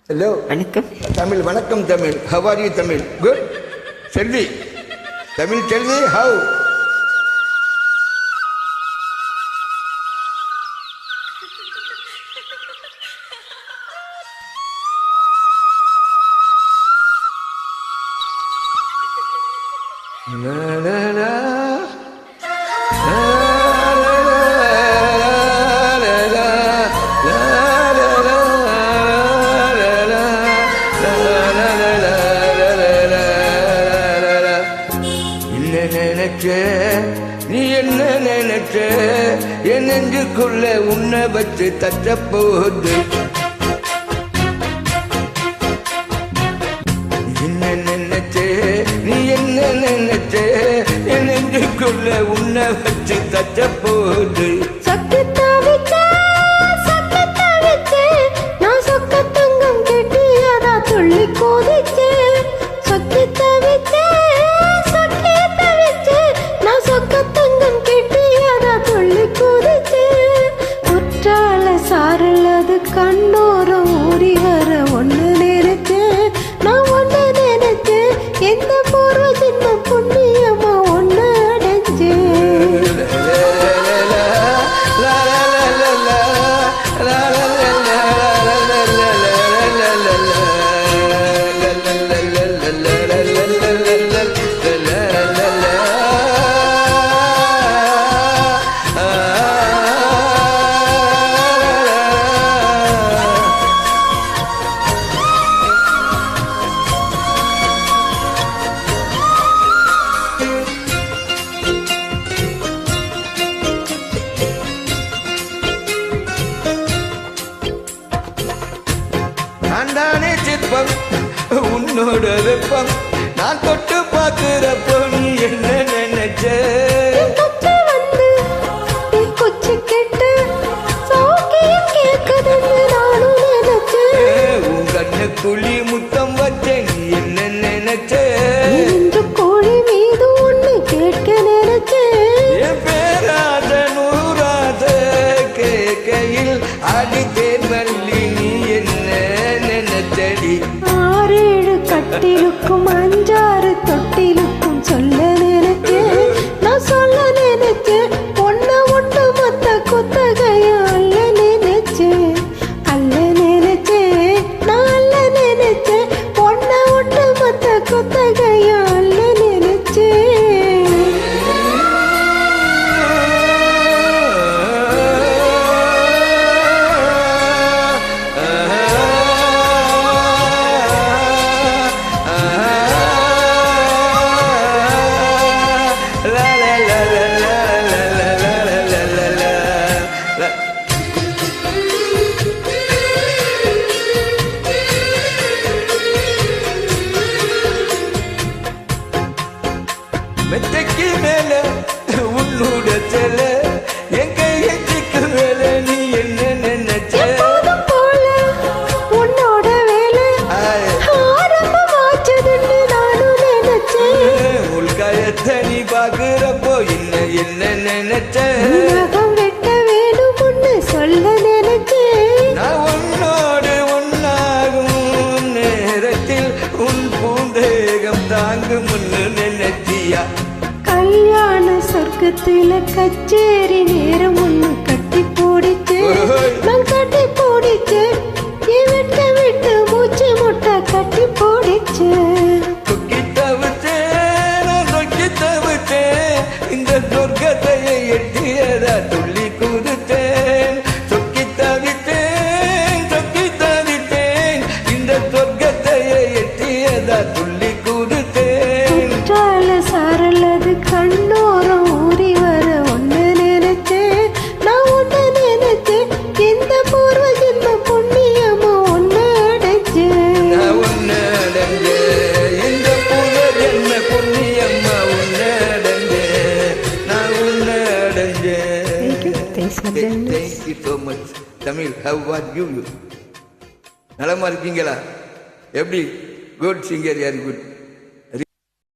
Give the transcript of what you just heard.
Hello. வணக்கம். Tamil, வணக்கம் Tamil. How are you Tamil? Good? Selvi. Tamil, tell me how? La la la. நீ என்ன நினைச்ச என் நெஞ்சுக்குள்ள உன்னை வச்சு தட்ட போகுது என்ன நினைச்ச நீ என்ன நினைச்ச என் நெஞ்சுக்குள்ள உன்னை வச்சு தட்ட போகுது கண்ணோரம் ஊறி வர ஒன்று நினைச்சேன் நான் ஒன்று நினைச்சேன் எந்த பூர்வ சின்ன புண்ணியமா ஒன்று அடைஞ்சேன் நானே சிற்பம் உன்னோட வெப்பம் நான் தொட்டு பார்க்கிறப்போ நீ என்ன நினைச்ச உன் கண்ணு குழி முத்தம் வச்ச நீ என்ன நினைச்ச கோழி மீது ஒண்ணு கேட்க நினைச்சேன் பேராத நூறாத கேட்கையில் அடித்தேன் வள்ளி நீ என்ன நினைச்சடி 6-7 கட்டிலுக்கும் 5-6 தொட்டிலுக்கும் சொல்ல நினைச்சேன் நான் சொல்ல நினைச்சேன் ஒன்ன ஒட்டு மொத்த குத்தகையா அல்ல நினைச்சேன் நான் அல்ல நினைச்சேன் ஒன்ன ஒட்டு மொத்த குத்தகையா அல்ல நினைச்சேன் மெத்தைக்கு மேல உன்னோட செல என் கையெழுத்துக்கு மேல நீ என்ன நினைச்ச போல உன்னோட வேலை ஆரம்பமாச்சதுன்னு நானும் நினைச்சேன் உள்காயத்தை நீ பாக்குறப்போ என்ன நினைச்ச வெட்ட வேணும்னு சொல்ல நினைச்சேன் நான் உன்னோடு உன்னாகும் நேரத்தில் உன் பூந்தேகம் தாங்கும்னு நினைச்சியா கல்யாண சொர்க்கத்துல கச்சேரி நேரம் ஒண்ணு கட்டி போடிச்சு நான் கட்டி போடிச்சு விட்டு விட்டு மூச்சு முட்டை கட்டி போடிச்சு தொக்கி தவிச்சேன் நான் தொக்கி தவிச்சேன் இந்த சொர்க்கத்தையை எட்டியதா துள்ளி குதித்தேன் தொக்கி தவித்தேன் இந்த சொர்க்கத்தையை எட்டியதா துள்ளி குதித்தேன் சாரல்லது கண்ணோரம் ஊறி வர ஒன்று நினைச்சேன் நான் ஒன்று நினைச்சேன் எந்த பூர்வ ஜென்ம புண்ணியமா ஒன்று அடைச்சேன் நான் உன்னை அடைஞ்சேன் இந்த பூர்வ ஜென்ம புண்ணியம்மா உன்னை அடைஞ்சேன் நான் உன்னை அடைஞ்சேன். Thank you so much. Tamil, how are you? நலமா இருக்கீங்களா? எப்படி? குட் சிங்கர், யார் குட்?